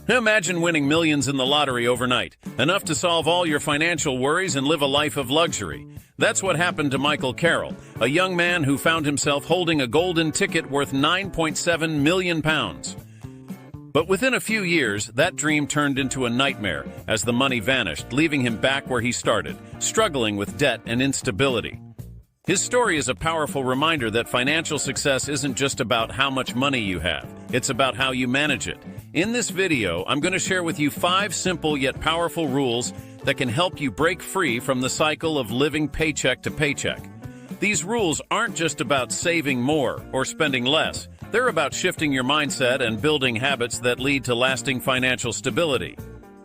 Imagine winning millions in the lottery overnight, enough to solve all your financial worries and live a life of luxury. That's what happened to Michael Carroll, a young man who found himself holding a golden ticket worth £9.7 million. But within a few years, that dream turned into a nightmare as the money vanished, leaving him back where he started, struggling with debt and instability. His story is a powerful reminder that financial success isn't just about how much money you have, it's about how you manage it. In this video, I'm going to share with you 5 simple yet powerful rules that can help you break free from the cycle of living paycheck to paycheck. These rules aren't just about saving more or spending less. They're about shifting your mindset and building habits that lead to lasting financial stability.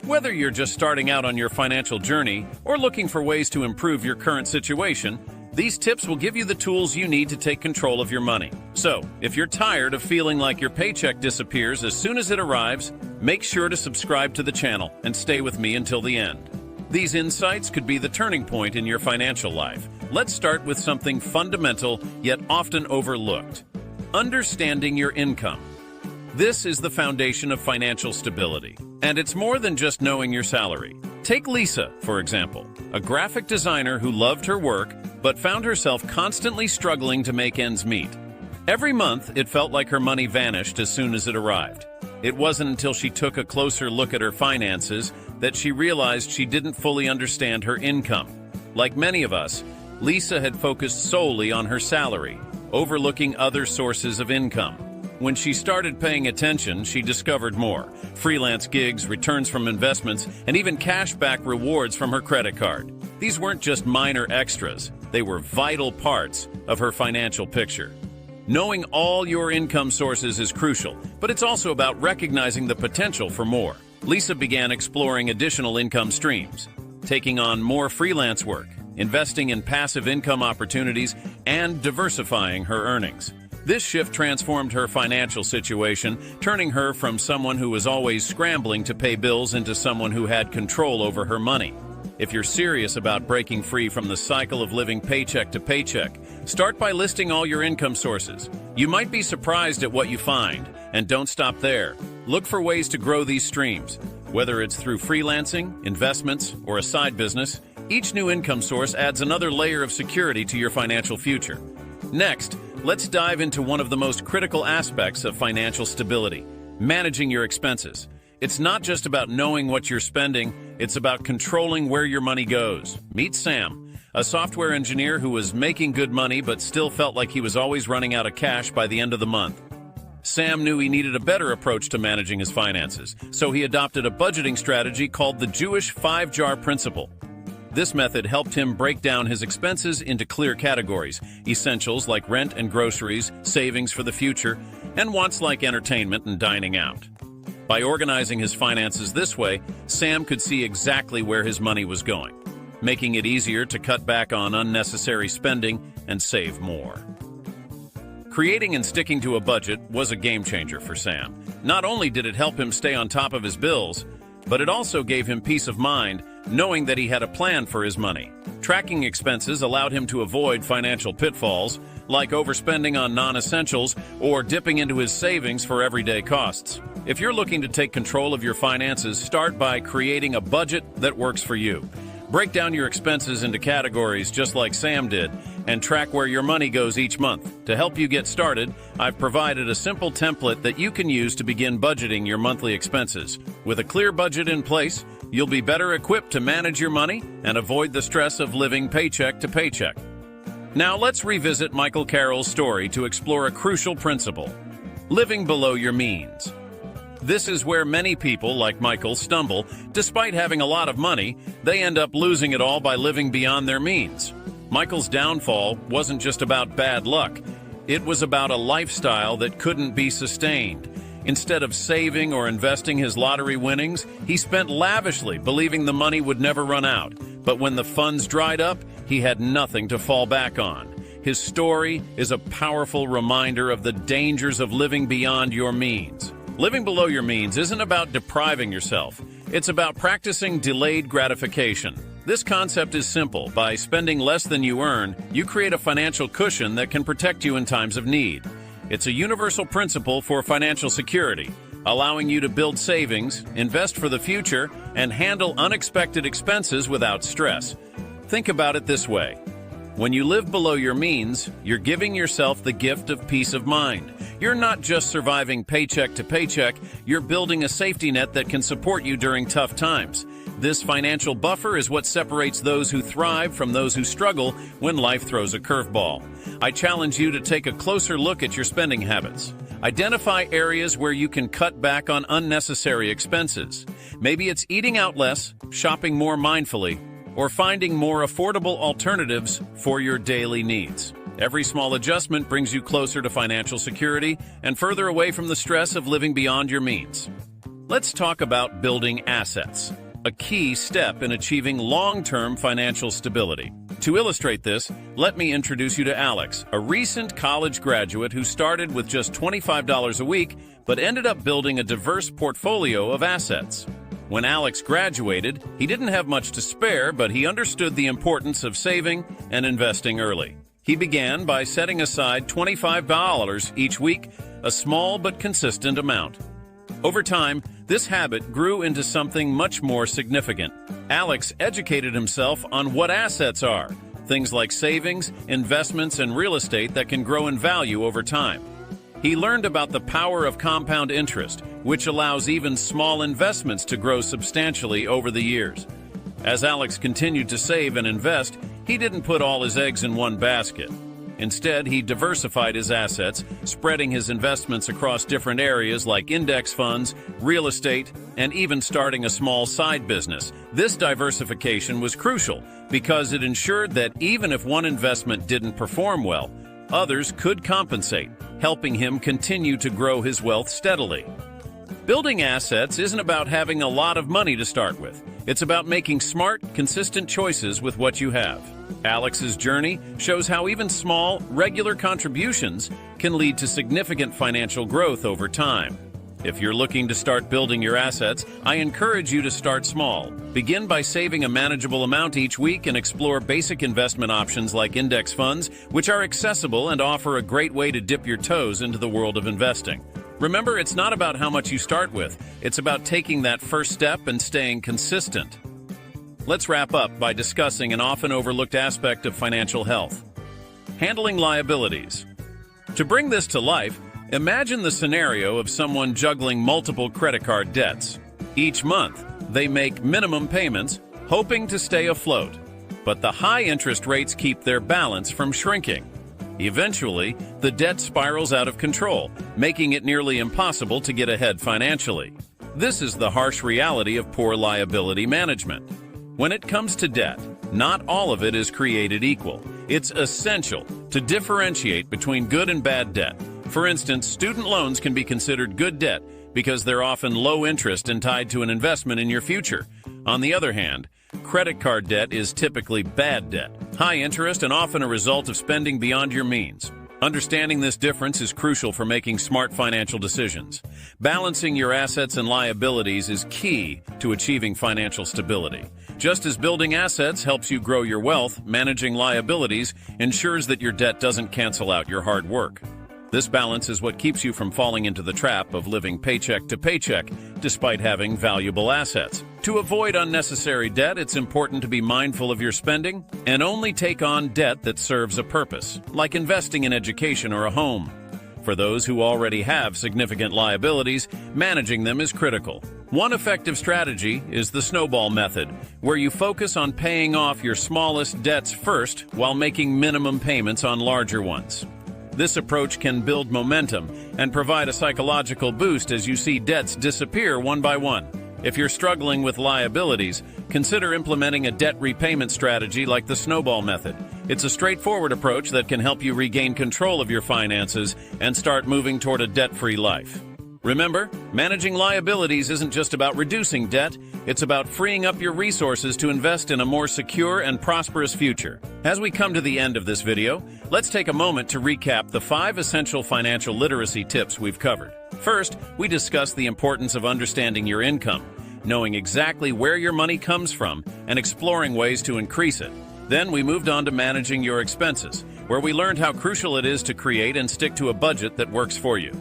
Whether you're just starting out on your financial journey or looking for ways to improve your current situation, these tips will give you the tools you need to take control of your money. So, if you're tired of feeling like your paycheck disappears as soon as it arrives, make sure to subscribe to the channel and stay with me until the end. These insights could be the turning point in your financial life. Let's start with something fundamental yet often overlooked: understanding your income. This is the foundation of financial stability, and it's more than just knowing your salary. Take Lisa, for example, a graphic designer who loved her work but found herself constantly struggling to make ends meet. Every month, it felt like her money vanished as soon as it arrived. It wasn't until she took a closer look at her finances that she realized she didn't fully understand her income. Like many of us, Lisa had focused solely on her salary, overlooking other sources of income. When she started paying attention, she discovered more: freelance gigs, returns from investments, and even cashback rewards from her credit card. These weren't just minor extras, they were vital parts of her financial picture. Knowing all your income sources is crucial, but it's also about recognizing the potential for more. Lisa began exploring additional income streams, taking on more freelance work, investing in passive income opportunities, and diversifying her earnings. This shift transformed her financial situation, turning her from someone who was always scrambling to pay bills into someone who had control over her money. If you're serious about breaking free from the cycle of living paycheck to paycheck, start by listing all your income sources. You might be surprised at what you find, and don't stop there. Look for ways to grow these streams. Whether it's through freelancing, investments, or a side business, each new income source adds another layer of security to your financial future. Next, let's dive into one of the most critical aspects of financial stability: managing your expenses. It's not just about knowing what you're spending, it's about controlling where your money goes. Meet Sam, a software engineer who was making good money but still felt like he was always running out of cash by the end of the month. Sam knew he needed a better approach to managing his finances, so he adopted a budgeting strategy called the Jewish 5-jar principle. This method helped him break down his expenses into clear categories: essentials like rent and groceries, savings for the future, and wants like entertainment and dining out. By organizing his finances this way, Sam could see exactly where his money was going, making it easier to cut back on unnecessary spending and save more. Creating and sticking to a budget was a game changer for Sam. Not only did it help him stay on top of his bills, but it also gave him peace of mind knowing that he had a plan for his money. Tracking expenses allowed him to avoid financial pitfalls, like overspending on non-essentials or dipping into his savings for everyday costs. If you're looking to take control of your finances, start by creating a budget that works for you. Break down your expenses into categories just like Sam did, and track where your money goes each month. To help you get started, I've provided a simple template that you can use to begin budgeting your monthly expenses. With a clear budget in place, you'll be better equipped to manage your money and avoid the stress of living paycheck to paycheck. Now let's revisit Michael Carroll's story to explore a crucial principle: living below your means. This is where many people, like Michael, stumble. Despite having a lot of money, they end up losing it all by living beyond their means. Michael's downfall wasn't just about bad luck. It was about a lifestyle that couldn't be sustained. Instead of saving or investing his lottery winnings, he spent lavishly, believing the money would never run out. But when the funds dried up, he had nothing to fall back on. His story is a powerful reminder of the dangers of living beyond your means. Living below your means isn't about depriving yourself. It's about practicing delayed gratification. This concept is simple. By spending less than you earn, you create a financial cushion that can protect you in times of need. It's a universal principle for financial security. allowing you to build savings, invest for the future, and handle unexpected expenses without stress. Think about it this way. When you live below your means, you're giving yourself the gift of peace of mind. You're not just surviving paycheck to paycheck, you're building a safety net that can support you during tough times. This financial buffer is what separates those who thrive from those who struggle when life throws a curveball. I challenge you to take a closer look at your spending habits. Identify areas where you can cut back on unnecessary expenses. Maybe it's eating out less, shopping more mindfully, or finding more affordable alternatives for your daily needs. Every small adjustment brings you closer to financial security and further away from the stress of living beyond your means. Let's talk about building assets, a key step in achieving long-term financial stability. To illustrate this, let me introduce you to Alex, a recent college graduate who started with just $25 a week but ended up building a diverse portfolio of assets. When Alex graduated, he didn't have much to spare, but he understood the importance of saving and investing early. He began by setting aside $25 each week, a small but consistent amount. Over time, this habit grew into something much more significant. Alex educated himself on what assets are, things like savings, investments, and real estate that can grow in value over time. He learned about the power of compound interest, which allows even small investments to grow substantially over the years. As Alex continued to save and invest, he didn't put all his eggs in one basket. Instead, he diversified his assets, spreading his investments across different areas like index funds, real estate, and even starting a small side business. This diversification was crucial because it ensured that even if one investment didn't perform well, others could compensate, helping him continue to grow his wealth steadily. Building assets isn't about having a lot of money to start with. It's about making smart, consistent choices with what you have. Alex's journey shows how even small, regular contributions can lead to significant financial growth over time. If you're looking to start building your assets, I encourage you to start small. Begin by saving a manageable amount each week and explore basic investment options like index funds, which are accessible and offer a great way to dip your toes into the world of investing. Remember, it's not about how much you start with. It's about taking that first step and staying consistent. Let's wrap up by discussing an often overlooked aspect of financial health: handling liabilities. To bring this to life, imagine the scenario of someone juggling multiple credit card debts. Each month, they make minimum payments, hoping to stay afloat. But the high interest rates keep their balance from shrinking. Eventually, the debt spirals out of control, making it nearly impossible to get ahead financially. This is the harsh reality of poor liability management. When it comes to debt, not all of it is created equal. It's essential to differentiate between good and bad debt. For instance, student loans can be considered good debt because they're often low interest and tied to an investment in your future. On the other hand, credit card debt is typically bad debt, high interest, and often a result of spending beyond your means. Understanding this difference is crucial for making smart financial decisions. Balancing your assets and liabilities is key to achieving financial stability. Just as building assets helps you grow your wealth, managing liabilities ensures that your debt doesn't cancel out your hard work. This balance is what keeps you from falling into the trap of living paycheck to paycheck despite having valuable assets. To avoid unnecessary debt, it's important to be mindful of your spending and only take on debt that serves a purpose, like investing in education or a home. For those who already have significant liabilities, managing them is critical. One effective strategy is the snowball method, where you focus on paying off your smallest debts first while making minimum payments on larger ones. This approach can build momentum and provide a psychological boost as you see debts disappear one by one. If you're struggling with liabilities, consider implementing a debt repayment strategy like the snowball method. It's a straightforward approach that can help you regain control of your finances and start moving toward a debt-free life. Remember, managing liabilities isn't just about reducing debt, it's about freeing up your resources to invest in a more secure and prosperous future. As we come to the end of this video, let's take a moment to recap the 5 essential financial literacy tips we've covered. First, we discussed the importance of understanding your income, knowing exactly where your money comes from, and exploring ways to increase it. Then we moved on to managing your expenses, where we learned how crucial it is to create and stick to a budget that works for you.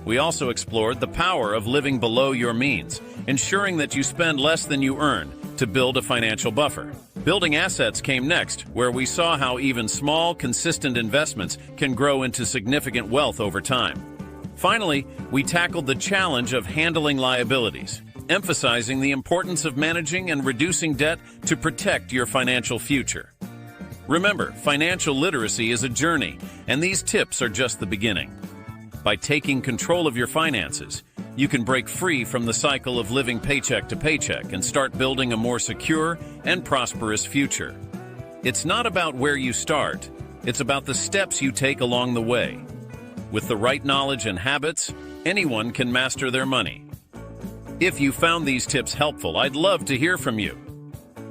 We also explored the power of living below your means, ensuring that you spend less than you earn to build a financial buffer. Building assets came next, where we saw how even small, consistent investments can grow into significant wealth over time. Finally, we tackled the challenge of handling liabilities, emphasizing the importance of managing and reducing debt to protect your financial future. Remember, financial literacy is a journey, and these tips are just the beginning. By taking control of your finances, you can break free from the cycle of living paycheck to paycheck and start building a more secure and prosperous future. It's not about where you start, it's about the steps you take along the way. With the right knowledge and habits, anyone can master their money. If you found these tips helpful, I'd love to hear from you.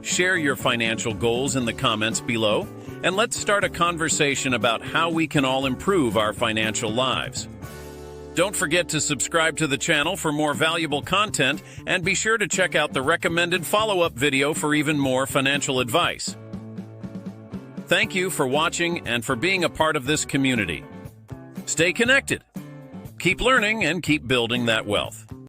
Share your financial goals in the comments below, and let's start a conversation about how we can all improve our financial lives. Don't forget to subscribe to the channel for more valuable content, and be sure to check out the recommended follow-up video for even more financial advice. Thank you for watching and for being a part of this community. Stay connected, keep learning, and keep building that wealth.